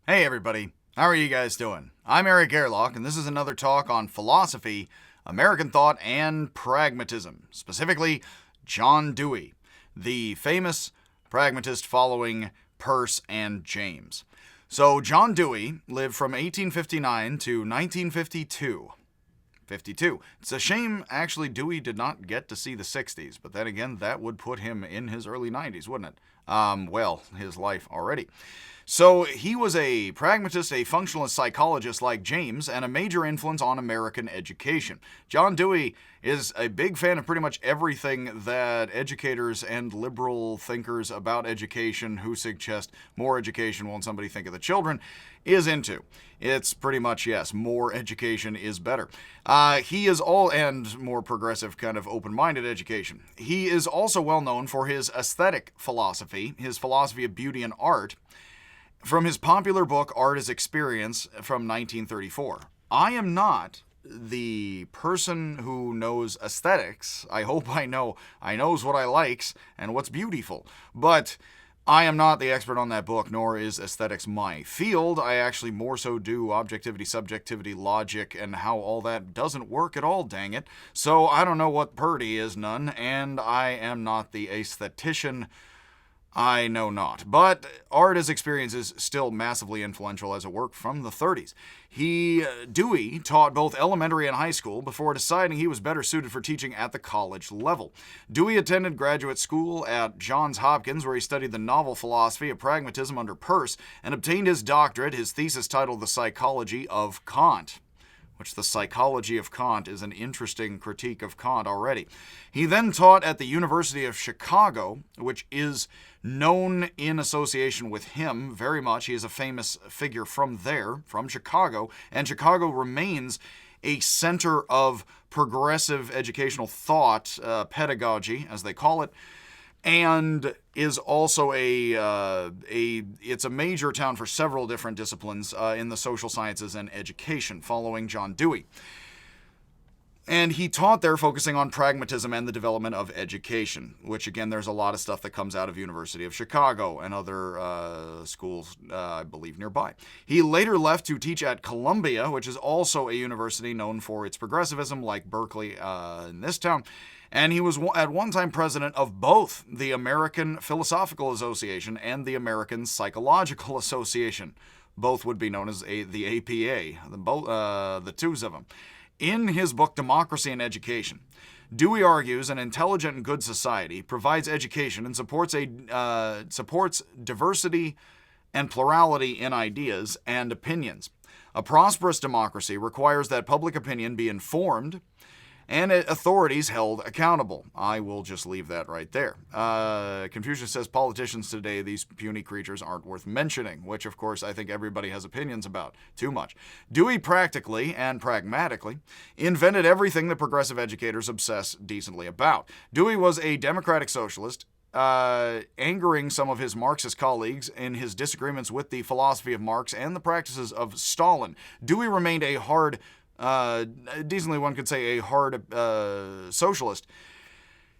Hey everybody, how are you guys doing? I'm Eric Airlock, and this is another talk on philosophy, American thought, and pragmatism, specifically John Dewey, the famous pragmatist following Peirce and James. So John Dewey lived from 1859 to 1952. 52. It's a shame, actually, Dewey did not get to see the 60s, but then again, that would put him in his early 90s, wouldn't it? His life already. So he was a pragmatist, a functionalist psychologist like James, and a major influence on American education. John Dewey is a big fan of pretty much everything that educators and liberal thinkers about education who suggest more education won't somebody think of the children is into. It's pretty much, yes, more education is better. He is and more progressive, kind of open-minded education. He is also well known for his aesthetic philosophy, his philosophy of beauty and art, from his popular book, Art as Experience, from 1934. I am not the person who knows aesthetics. I hope I knows what I likes and what's beautiful. But I am not the expert on that book, nor is aesthetics my field. I actually more so do objectivity, subjectivity, logic, and how all that doesn't work at all, dang it. So I don't know what purdy is none, and I am not the aesthetician. I know not. But Art as Experience is still massively influential as a work from the 30s. Dewey taught both elementary and high school before deciding he was better suited for teaching at the college level. Dewey attended graduate school at Johns Hopkins, where he studied the novel philosophy of pragmatism under Peirce, and obtained his doctorate, his thesis titled The Psychology of Kant. Which the psychology of Kant is an interesting critique of Kant already. He then taught at the University of Chicago, which is known in association with him very much. He is a famous figure from there, from Chicago, and Chicago remains a center of progressive educational thought, pedagogy, as they call it, and is also it's a major town for several different disciplines in the social sciences and education, following John Dewey. And he taught there focusing on pragmatism and the development of education, which, again, there's a lot of stuff that comes out of University of Chicago and other schools, I believe, nearby. He later left to teach at Columbia, which is also a university known for its progressivism, like Berkeley in this town. And he was at one time president of both the American Philosophical Association and the American Psychological Association. Both would be known as the APA, the twos of them. In his book, Democracy and Education, Dewey argues an intelligent and good society provides education and supports diversity and plurality in ideas and opinions. A prosperous democracy requires that public opinion be informed and authorities held accountable. I will just leave that right there. Confucius says politicians today, these puny creatures, aren't worth mentioning, which, of course, I think everybody has opinions about. Too much. Dewey practically and pragmatically invented everything the progressive educators obsess decently about. Dewey was a democratic socialist, angering some of his Marxist colleagues in his disagreements with the philosophy of Marx and the practices of Stalin. Dewey remained a decently one could say a hard socialist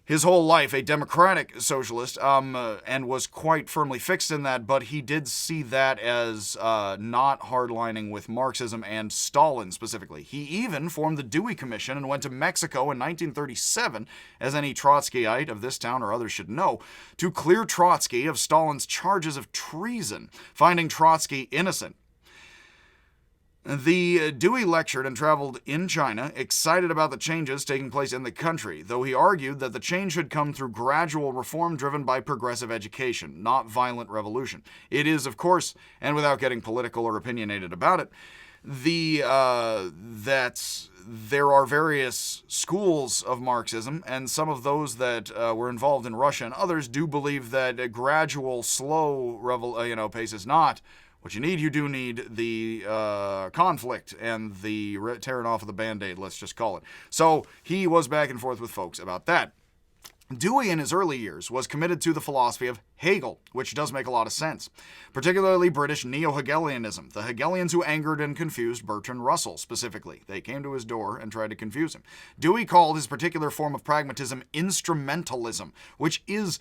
his whole life, a democratic socialist, and was quite firmly fixed in that, but he did see that as not hardlining with Marxism and Stalin specifically. He even formed the Dewey Commission and went to Mexico in 1937, as any Trotskyite of this town or others should know, to clear Trotsky of Stalin's charges of treason, finding Trotsky innocent. The Dewey lectured and traveled in China, excited about the changes taking place in the country, though he argued that the change should come through gradual reform driven by progressive education, not violent revolution. It is, of course, and without getting political or opinionated about it, that there are various schools of Marxism, and some of those that were involved in Russia and others do believe that a gradual, slow pace is not what you need. You do need the conflict and the tearing off of the Band-Aid, let's just call it. So he was back and forth with folks about that. Dewey in his early years was committed to the philosophy of Hegel, which does make a lot of sense, particularly British neo-Hegelianism, the Hegelians who angered and confused Bertrand Russell specifically. They came to his door and tried to confuse him. Dewey called his particular form of pragmatism instrumentalism, which is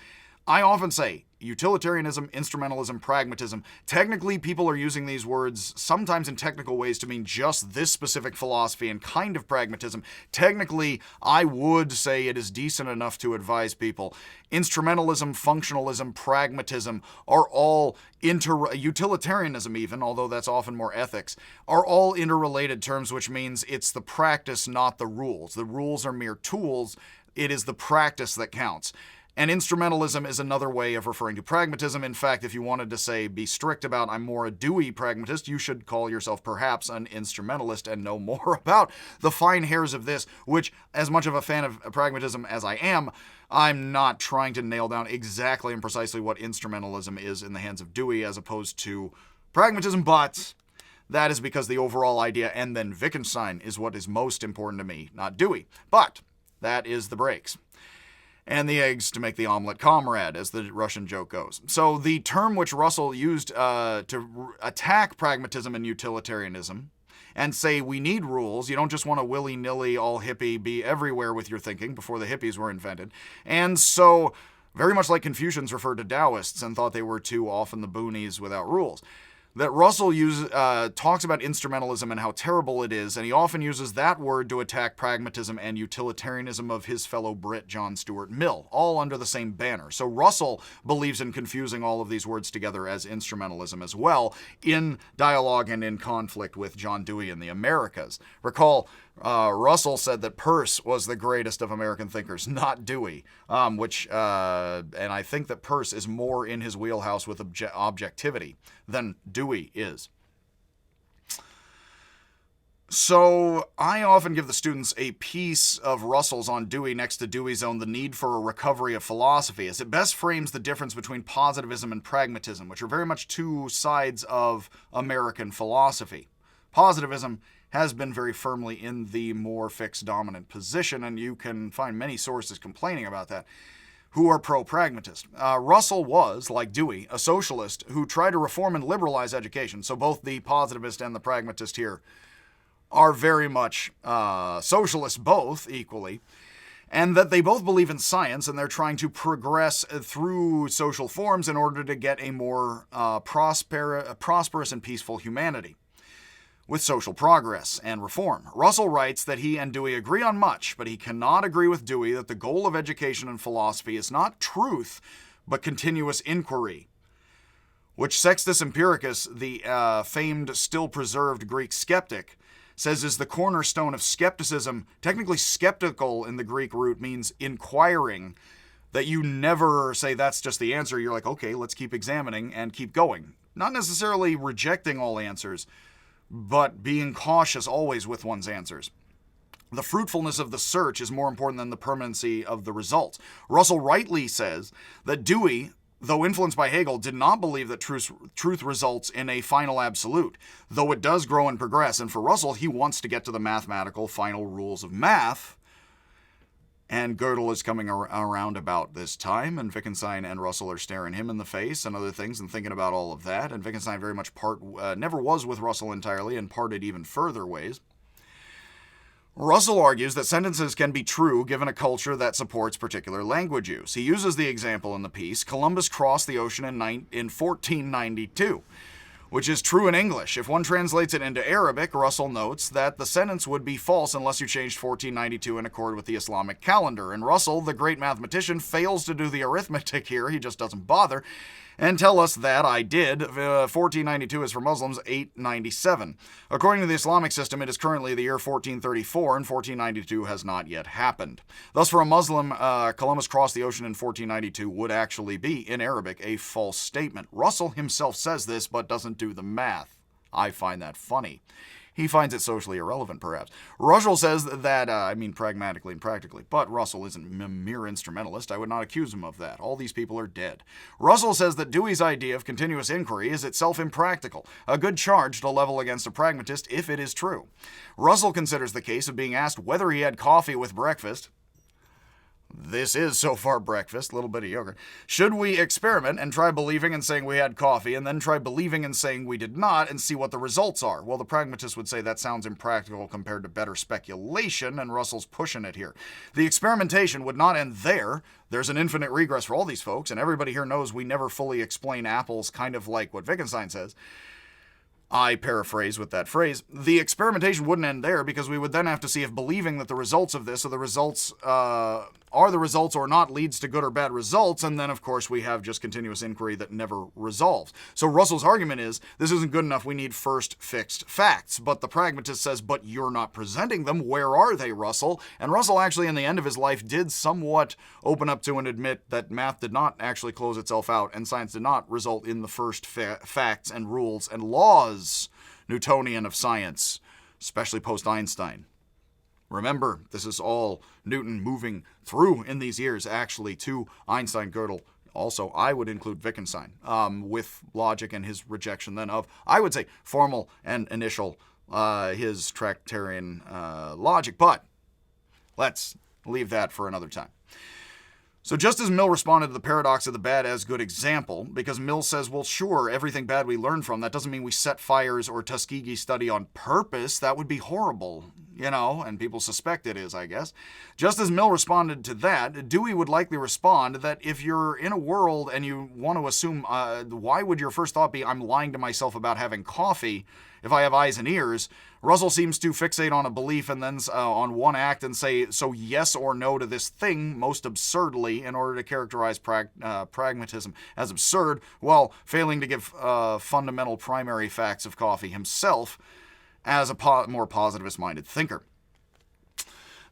I often say utilitarianism, instrumentalism, pragmatism. Technically, people are using these words sometimes in technical ways to mean just this specific philosophy and kind of pragmatism. Technically, I would say it is decent enough to advise people. Instrumentalism, functionalism, pragmatism are all utilitarianism even, although that's often more ethics, are all interrelated terms, which means it's the practice, not the rules. The rules are mere tools. It is the practice that counts. And instrumentalism is another way of referring to pragmatism. In fact, if you wanted to say, be strict about, I'm more a Dewey pragmatist, you should call yourself perhaps an instrumentalist and know more about the fine hairs of this, which, as much of a fan of pragmatism as I am, I'm not trying to nail down exactly and precisely what instrumentalism is in the hands of Dewey as opposed to pragmatism, but that is because the overall idea and then Wittgenstein is what is most important to me, not Dewey. But that is the breaks. And the eggs to make the omelet comrade, as the Russian joke goes. So the term which Russell used to attack pragmatism and utilitarianism and say we need rules, you don't just want to willy-nilly, all hippie, be everywhere with your thinking before the hippies were invented. And so, very much like Confucians referred to Taoists and thought they were too often the boonies without rules, that Russell talks about instrumentalism and how terrible it is, and he often uses that word to attack pragmatism and utilitarianism of his fellow Brit John Stuart Mill, all under the same banner. So Russell believes in confusing all of these words together as instrumentalism as well, in dialogue and in conflict with John Dewey in the Americas. Recall, Russell said that Peirce was the greatest of American thinkers, not Dewey, and I think that Peirce is more in his wheelhouse with objectivity than Dewey is. So I often give the students a piece of Russell's on Dewey next to Dewey's own The Need for a Recovery of Philosophy, as it best frames the difference between positivism and pragmatism, which are very much two sides of American philosophy. Positivism has been very firmly in the more fixed dominant position, and you can find many sources complaining about that, who are pro-pragmatist. Russell was, like Dewey, a socialist who tried to reform and liberalize education, so both the positivist and the pragmatist here are very much socialists, both equally, and that they both believe in science, and they're trying to progress through social forms in order to get a more prosperous and peaceful humanity with social progress and reform. Russell writes that he and Dewey agree on much, but he cannot agree with Dewey that the goal of education and philosophy is not truth, but continuous inquiry, which Sextus Empiricus, the famed, still-preserved Greek skeptic, says is the cornerstone of skepticism. Technically, skeptical in the Greek root means inquiring, that you never say that's just the answer. You're like, okay, let's keep examining and keep going. Not necessarily rejecting all answers, but being cautious always with one's answers. The fruitfulness of the search is more important than the permanency of the results. Russell rightly says that Dewey, though influenced by Hegel, did not believe that truth results in a final absolute, though it does grow and progress. And for Russell, he wants to get to the mathematical final rules of math. And Gödel is coming around about this time, and Wittgenstein and Russell are staring him in the face and other things and thinking about all of that. And Wittgenstein very much never was with Russell entirely and parted even further ways. Russell argues that sentences can be true given a culture that supports particular language use. He uses the example in the piece, Columbus crossed the ocean in 1492. Which is true in English. If one translates it into Arabic, Russell notes that the sentence would be false unless you changed 1492 in accord with the Islamic calendar. And Russell, the great mathematician, fails to do the arithmetic here. He just doesn't bother. And tell us that I did. 1492 is for Muslims 897. According to the Islamic system, it is currently the year 1434, and 1492 has not yet happened. Thus, for a Muslim, Columbus crossed the ocean in 1492 would actually be, in Arabic, a false statement. Russell himself says this, but doesn't do the math. I find that funny. He finds it socially irrelevant, perhaps. Russell says that, pragmatically and practically, but Russell isn't a mere instrumentalist. I would not accuse him of that. All these people are dead. Russell says that Dewey's idea of continuous inquiry is itself impractical, a good charge to level against a pragmatist if it is true. Russell considers the case of being asked whether he had coffee with breakfast. This is so far breakfast, a little bit of yogurt. Should we experiment and try believing and saying we had coffee, and then try believing and saying we did not, and see what the results are? Well, the pragmatist would say that sounds impractical compared to better speculation, and Russell's pushing it here. The experimentation would not end there. There's an infinite regress for all these folks, and everybody here knows we never fully explain apples, kind of like what Wittgenstein says. I paraphrase with that phrase. The experimentation wouldn't end there, because we would then have to see if believing that the results of this are the results or not leads to good or bad results, and then of course we have just continuous inquiry that never resolves. So Russell's argument is, this isn't good enough, we need first fixed facts. But the pragmatist says, but you're not presenting them, where are they, Russell? And Russell actually in the end of his life did somewhat open up to and admit that math did not actually close itself out, and science did not result in the first facts and rules and laws Newtonian of science, especially post-Einstein. Remember, this is all Newton moving through in these years, actually, to Einstein, Gödel. Also, I would include Wittgenstein, with logic and his rejection then of, I would say, formal and initial, his Tractarian logic. But let's leave that for another time. So just as Mill responded to the paradox of the bad as good example, because Mill says, well, sure, everything bad we learn from, that doesn't mean we set fires or Tuskegee study on purpose. That would be horrible, and people suspect it is, I guess. Just as Mill responded to that, Dewey would likely respond that if you're in a world and you want to assume, why would your first thought be, I'm lying to myself about having coffee if I have eyes and ears? Russell seems to fixate on a belief and then on one act and say, so yes or no to this thing, most absurdly, in order to characterize pragmatism as absurd, while failing to give fundamental primary facts of coffee himself as a more positivist-minded thinker.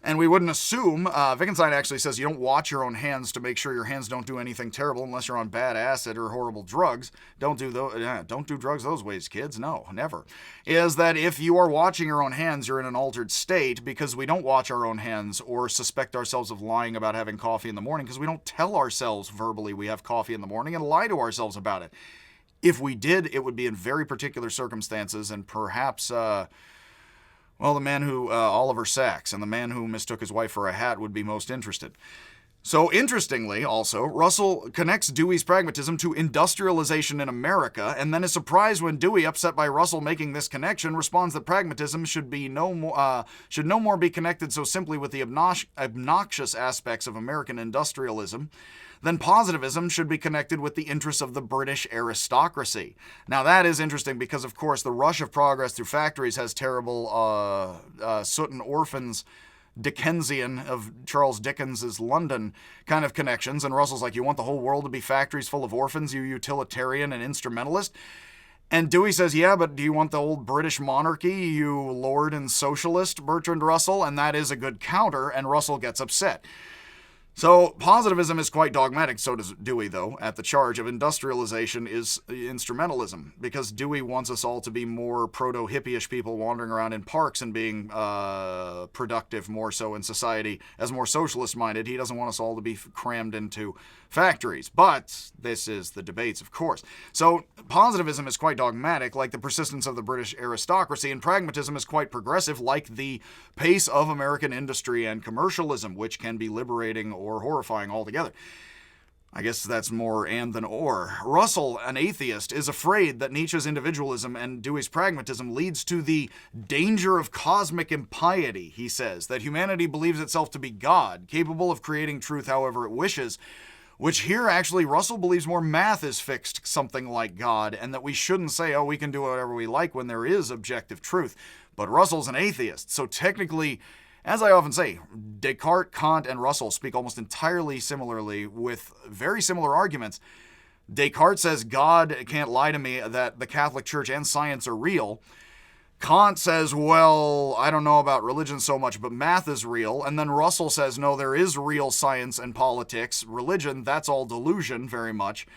And we wouldn't assume, Wittgenstein actually says you don't watch your own hands to make sure your hands don't do anything terrible unless you're on bad acid or horrible drugs. Don't do drugs those ways, kids. No, never. Is that if you are watching your own hands, you're in an altered state, because we don't watch our own hands or suspect ourselves of lying about having coffee in the morning, because we don't tell ourselves verbally we have coffee in the morning and lie to ourselves about it. If we did, it would be in very particular circumstances, and perhaps the man who, Oliver Sacks, and the man who mistook his wife for a hat would be most interested. So interestingly, also, Russell connects Dewey's pragmatism to industrialization in America, and then is surprised when Dewey, upset by Russell making this connection, responds that pragmatism should no more be connected so simply with the obnoxious aspects of American industrialism then positivism should be connected with the interests of the British aristocracy. Now that is interesting because, of course, the rush of progress through factories has terrible Sutton orphans, Dickensian of Charles Dickens's London kind of connections, and Russell's like, you want the whole world to be factories full of orphans, you utilitarian and instrumentalist? And Dewey says, yeah, but do you want the old British monarchy, you lord and socialist, Bertrand Russell? And that is a good counter, and Russell gets upset. So positivism is quite dogmatic, so does Dewey, though, at the charge of industrialization is instrumentalism, because Dewey wants us all to be more proto-hippie-ish people wandering around in parks and being productive more so in society as more socialist-minded. He doesn't want us all to be crammed into factories, but this is the debates, of course. So positivism is quite dogmatic, like the persistence of the British aristocracy, and pragmatism is quite progressive, like the pace of American industry and commercialism, which can be liberating or horrifying altogether. I guess that's more and than or. Russell, an atheist, is afraid that Nietzsche's individualism and Dewey's pragmatism leads to the danger of cosmic impiety, he says, that humanity believes itself to be God, capable of creating truth however it wishes, which here actually Russell believes more math is fixed something like God, and that we shouldn't say, oh, we can do whatever we like when there is objective truth. But Russell's an atheist, so technically, as I often say, Descartes, Kant, and Russell speak almost entirely similarly with very similar arguments. Descartes says God can't lie to me, that the Catholic Church and science are real. Kant says, well, I don't know about religion so much, but math is real. And then Russell says, no, there is real science and politics. Religion, that's all delusion, very much.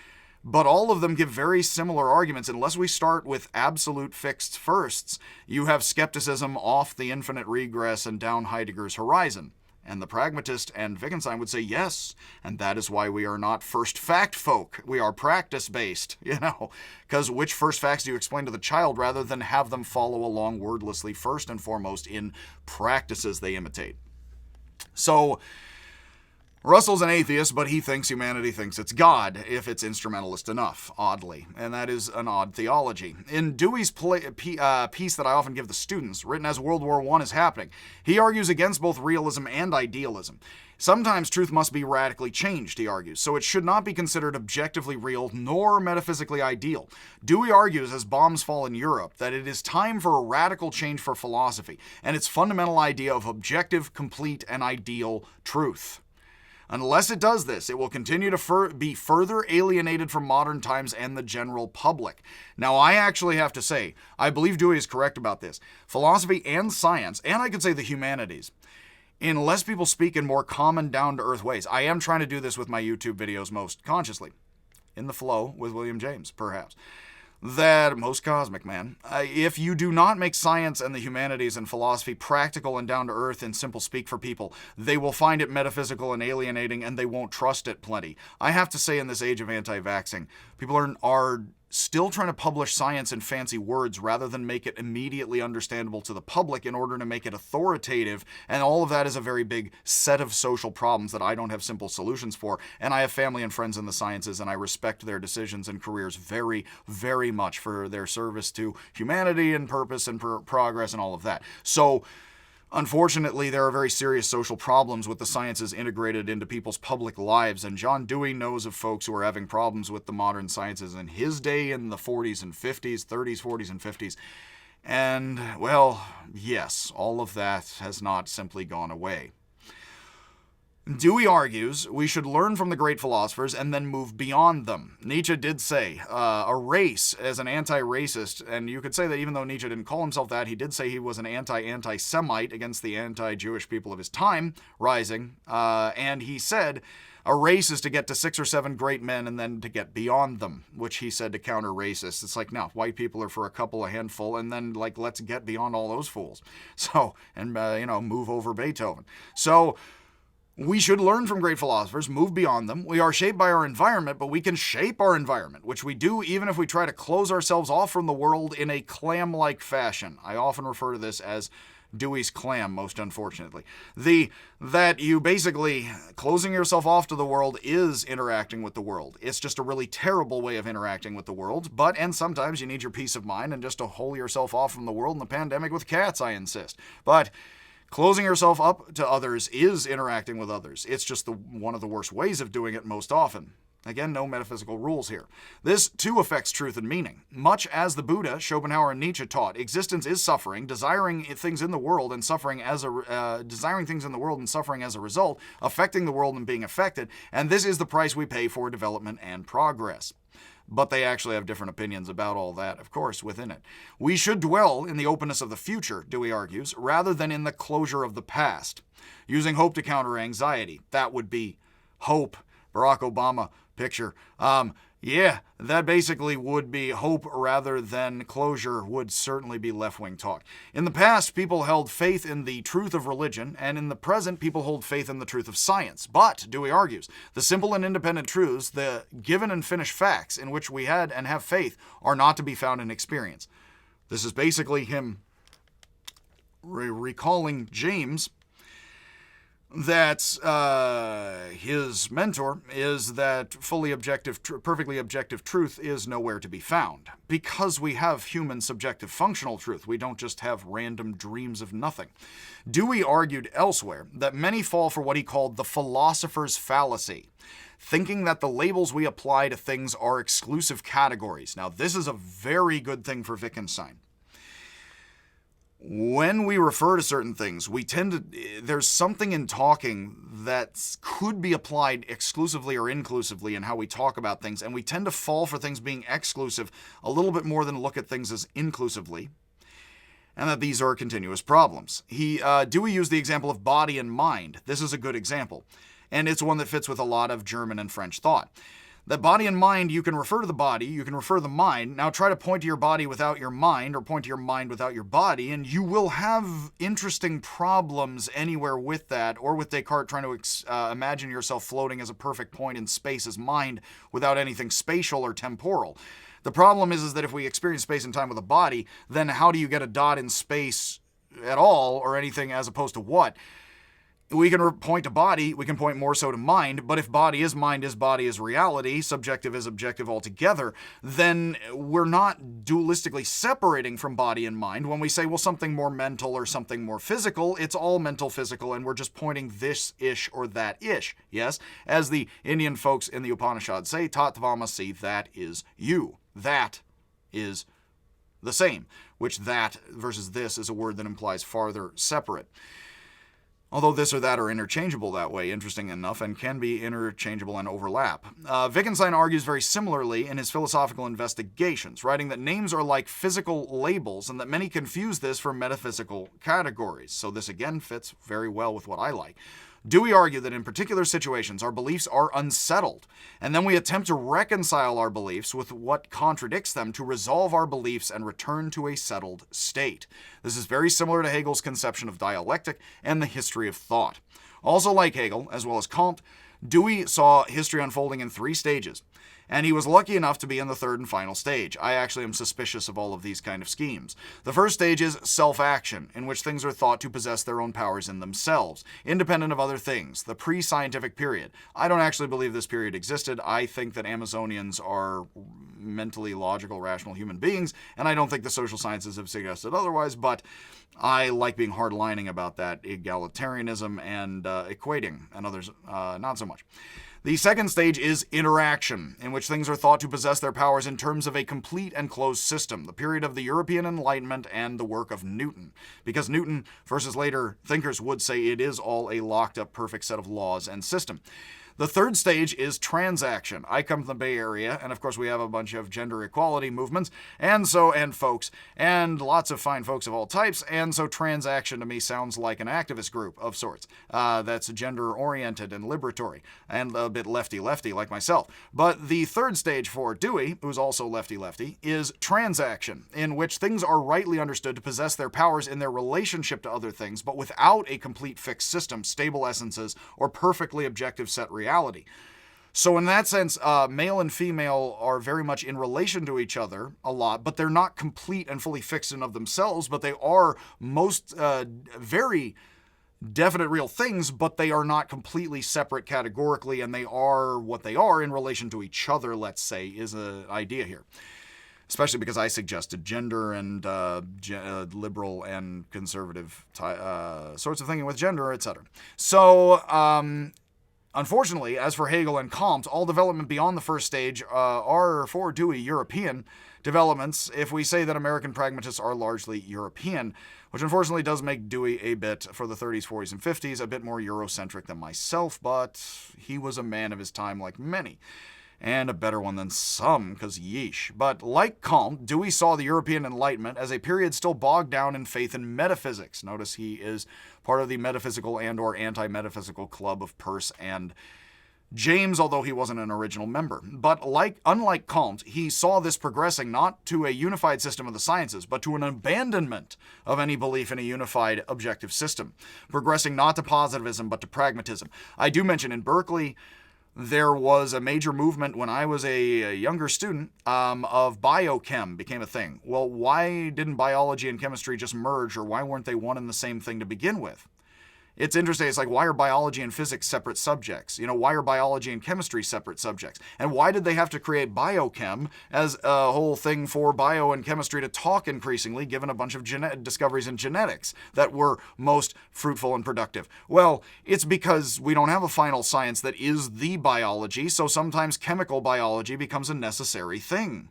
But all of them give very similar arguments. Unless we start with absolute fixed firsts, you have skepticism off the infinite regress and down Heidegger's horizon. And the pragmatist and Wittgenstein would say yes, and that is why we are not first fact folk. We are practice-based, because which first facts do you explain to the child rather than have them follow along wordlessly first and foremost in practices they imitate? So Russell's an atheist, but he thinks humanity thinks it's God if it's instrumentalist enough, oddly. And that is an odd theology. In Dewey's piece that I often give the students, written as World War I is happening, he argues against both realism and idealism. Sometimes truth must be radically changed, he argues, so it should not be considered objectively real nor metaphysically ideal. Dewey argues, as bombs fall in Europe, that it is time for a radical change for philosophy and its fundamental idea of objective, complete, and ideal truth. Unless it does this, it will continue to be further alienated from modern times and the general public. Now, I actually have to say, I believe Dewey is correct about this. Philosophy and science, and I could say the humanities, unless people speak in more common, down-to-earth ways. I am trying to do this with my YouTube videos most consciously. In the flow with William James, perhaps. That most cosmic, man. If you do not make science and the humanities and philosophy practical and down to earth in simple speak for people, they will find it metaphysical and alienating, and they won't trust it plenty. I have to say, in this age of anti-vaxxing, people are still trying to publish science in fancy words rather than make it immediately understandable to the public in order to make it authoritative, and all of that is a very big set of social problems that I don't have simple solutions for, and I have family and friends in the sciences, and I respect their decisions and careers very, very much for their service to humanity and purpose and progress and all of that. So, unfortunately, there are very serious social problems with the sciences integrated into people's public lives, and John Dewey knows of folks who are having problems with the modern sciences in his day in the 40s and 50s, 30s, 40s, and 50s. And, well, yes, all of that has not simply gone away. Dewey argues we should learn from the great philosophers and then move beyond them. Nietzsche did say a race as an anti-racist, and you could say that even though Nietzsche didn't call himself that, he did say he was an anti-Semite against the anti-Jewish people of his time rising, and he said a race is to get to 6 or 7 great men and then to get beyond them, which he said to counter racists. It's like, no, white people are for a couple, a handful, and then, like, let's get beyond all those fools. So, and, move over Beethoven. So, we should learn from great philosophers, move beyond them. We are shaped by our environment, but we can shape our environment, which we do even if we try to close ourselves off from the world in a clam-like fashion. I often refer to this as Deweys Clam, most unfortunately. That you basically, closing yourself off to the world is interacting with the world. It's just a really terrible way of interacting with the world, and sometimes you need your peace of mind and just to hole yourself off from the world in the pandemic with cats, I insist. But closing yourself up to others is interacting with others. It's just one of the worst ways of doing it most often. Again, no metaphysical rules here. This, too, affects truth and meaning. Much as the Buddha, Schopenhauer, and Nietzsche taught, existence is suffering, desiring things in the world and suffering as a result, affecting the world and being affected, and this is the price we pay for development and progress. But they actually have different opinions about all that, of course, within it. We should dwell in the openness of the future, Dewey argues, rather than in the closure of the past. Using hope to counter anxiety. That would be hope. Barack Obama picture. That basically would be hope rather than closure, would certainly be left-wing talk. In the past, people held faith in the truth of religion, and in the present, people hold faith in the truth of science. But, Dewey argues, the simple and independent truths, the given and finished facts in which we had and have faith, are not to be found in experience. This is basically him recalling James, that his mentor is that perfectly objective truth is nowhere to be found. Because we have human subjective functional truth, we don't just have random dreams of nothing. Dewey argued elsewhere that many fall for what he called the Philosophers Fallacy, thinking that the labels we apply to things are exclusive categories. Now, this is a very good thing for Wittgenstein. When we refer to certain things, there's something in talking that could be applied exclusively or inclusively in how we talk about things, and we tend to fall for things being exclusive a little bit more than look at things as inclusively, and that these are continuous problems. Dewey used the example of body and mind. This is a good example, and it's one that fits with a lot of German and French thought. That body and mind, you can refer to the body, you can refer to the mind. Now try to point to your body without your mind, or point to your mind without your body, and you will have interesting problems anywhere with that, or with Descartes trying to imagine yourself floating as a perfect point in space as mind without anything spatial or temporal. The problem is that if we experience space and time with a body, then how do you get a dot in space at all, or anything as opposed to what? we can point to body, we can point more so to mind, but if body is mind, is body is reality, subjective is objective altogether, then we're not dualistically separating from body and mind. When we say, well, something more mental or something more physical, it's all mental, physical, and we're just pointing this-ish or that-ish. Yes? As the Indian folks in the Upanishads say, Tat Tvamasi, that is you. That is the same, which that versus this is a word that implies farther separate. Although this or that are interchangeable that way, interesting enough, and can be interchangeable and overlap. Wittgenstein argues very similarly in his philosophical investigations, writing that names are like physical labels and that many confuse this for metaphysical categories. So this again fits very well with what I like. Dewey argued that in particular situations our beliefs are unsettled, and then we attempt to reconcile our beliefs with what contradicts them to resolve our beliefs and return to a settled state. This is very similar to Hegel's conception of dialectic and the history of thought. Also like Hegel, as well as Kant, Dewey saw history unfolding in 3 stages, and he was lucky enough to be in the 3rd and final stage. I actually am suspicious of all of these kind of schemes. The first stage is self-action, in which things are thought to possess their own powers in themselves, independent of other things, the pre-scientific period. I don't actually believe this period existed. I think that Amazonians are mentally logical, rational human beings, and I don't think the social sciences have suggested otherwise, but I like being hard-lining about that egalitarianism and equating, and others not so much. The second stage is interaction, in which things are thought to possess their powers in terms of a complete and closed system, the period of the European Enlightenment and the work of Newton. Because Newton versus later thinkers would say it is all a locked-up perfect set of laws and system. The third stage is transaction. I come from the Bay Area, and of course we have a bunch of gender equality movements, and folks, and lots of fine folks of all types, and so transaction to me sounds like an activist group of sorts that's gender-oriented and liberatory, and a bit lefty-lefty like myself. But the third stage for Dewey, who's also lefty-lefty, is transaction, in which things are rightly understood to possess their powers in their relationship to other things, but without a complete fixed system, stable essences, or perfectly objective set reality. So in that sense, male and female are very much in relation to each other a lot, but they're not complete and fully fixed in of themselves, but they are most very definite real things, but they are not completely separate categorically, and they are what they are in relation to each other, let's say, is an idea here. Especially because I suggested gender and liberal and conservative sorts of thinking with gender, etc. So, unfortunately, as for Hegel and Kant, all development beyond the first stage are, for Dewey, European developments, if we say that American pragmatists are largely European, which unfortunately does make Dewey a bit, for the 30s, 40s, and 50s, a bit more Eurocentric than myself, but he was a man of his time like many. And a better one than some, because yeesh. But like Kant, Dewey saw the European Enlightenment as a period still bogged down in faith in metaphysics. Notice he is part of the metaphysical and or anti-metaphysical club of Peirce and James, although he wasn't an original member. But unlike Kant, he saw this progressing not to a unified system of the sciences, but to an abandonment of any belief in a unified objective system, progressing not to positivism, but to pragmatism. I do mention in Berkeley, there was a major movement when I was a younger student of biochem became a thing. Well, why didn't biology and chemistry just merge, or why weren't they one and the same thing to begin with? It's interesting. It's like, why are biology and physics separate subjects? You know, why are biology and chemistry separate subjects? And why did they have to create biochem as a whole thing for bio and chemistry to talk increasingly, given a bunch of discoveries in genetics that were most fruitful and productive? Well, it's because we don't have a final science that is the biology, so sometimes chemical biology becomes a necessary thing.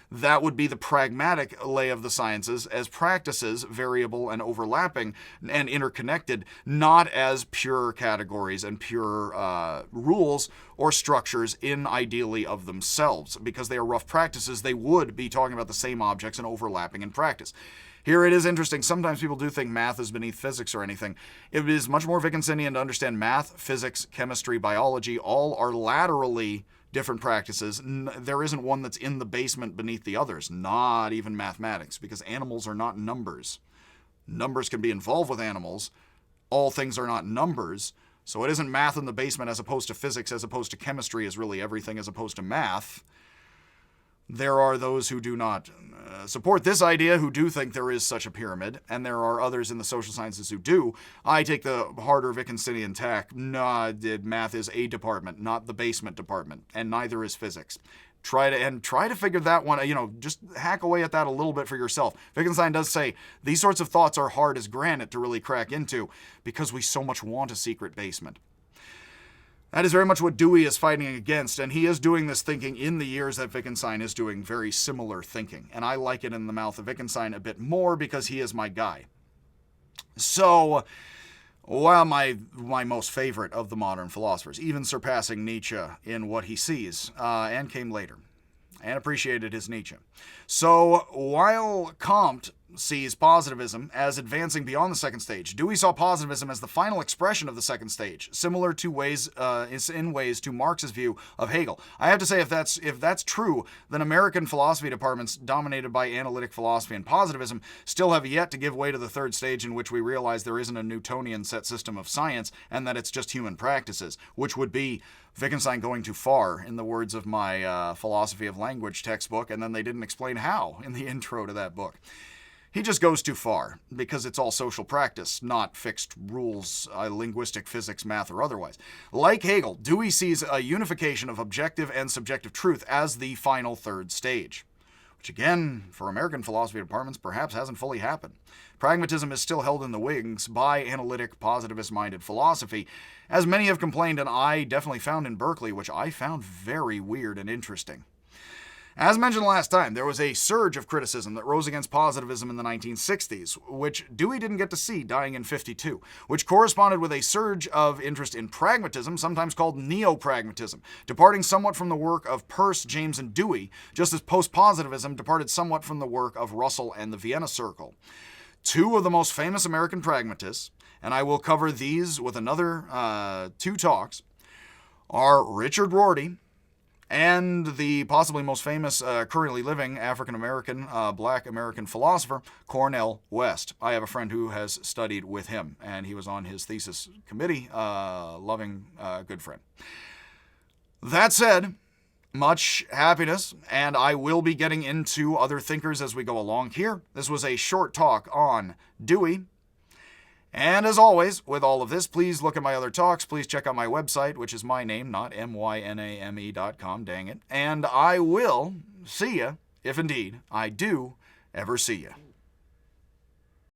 That would be the pragmatic lay of the sciences as practices, variable and overlapping and interconnected, not as pure categories and pure rules or structures in ideally of themselves. Because they are rough practices, they would be talking about the same objects and overlapping in practice. Here it is interesting. Sometimes people do think math is beneath physics or anything. It is much more Wittgensteinian to understand math, physics, chemistry, biology, all are laterally different practices. There isn't one that's in the basement beneath the others, not even mathematics, because animals are not numbers. Numbers can be involved with animals. All things are not numbers. So it isn't math in the basement as opposed to physics as opposed to chemistry is really everything as opposed to math. There are those who do not support this idea, who do think there is such a pyramid, and there are others in the social sciences who do. I take the harder Wittgensteinian tack. Nah, math is a department, not the basement department, and neither is physics. Try to figure that one, just hack away at that a little bit for yourself. Wittgenstein does say these sorts of thoughts are hard as granite to really crack into because we so much want a secret basement. That is very much what Dewey is fighting against, and he is doing this thinking in the years that Wittgenstein is doing very similar thinking. And I like it in the mouth of Wittgenstein a bit more because he is my guy. So, while my most favorite of the modern philosophers, even surpassing Nietzsche in what he sees, and came later, and appreciated his Nietzsche. So, while Comte sees positivism as advancing beyond the second stage, Dewey saw positivism as the final expression of the second stage, similar to in ways to Marx's view of Hegel. I have to say, if that's true, then American philosophy departments dominated by analytic philosophy and positivism still have yet to give way to the third stage, in which we realize there isn't a Newtonian set system of science and that it's just human practices, which would be Wittgenstein going too far, in the words of my philosophy of language textbook, and then they didn't explain how in the intro to that book. He just goes too far, because it's all social practice, not fixed rules, linguistic, physics, math, or otherwise. Like Hegel, Dewey sees a unification of objective and subjective truth as the final third stage, which again, for American philosophy departments, perhaps hasn't fully happened. Pragmatism is still held in the wings by analytic, positivist-minded philosophy, as many have complained, and I definitely found in Berkeley, which I found very weird and interesting. As mentioned last time, there was a surge of criticism that rose against positivism in the 1960s, which Dewey didn't get to see, dying in '52, which corresponded with a surge of interest in pragmatism, sometimes called neo-pragmatism, departing somewhat from the work of Peirce, James, and Dewey, just as post-positivism departed somewhat from the work of Russell and the Vienna Circle. Two of the most famous American pragmatists, and I will cover these with another 2 talks, are Richard Rorty and the possibly most famous currently living African-American, black American philosopher, Cornel West. I have a friend who has studied with him, and he was on his thesis committee, loving good friend. That said, much happiness, and I will be getting into other thinkers as we go along here. This was a short talk on Dewey. And as always, with all of this, please look at my other talks. Please check out my website, which is my name, not myname.com, dang it. And I will see you, if indeed I do ever see you.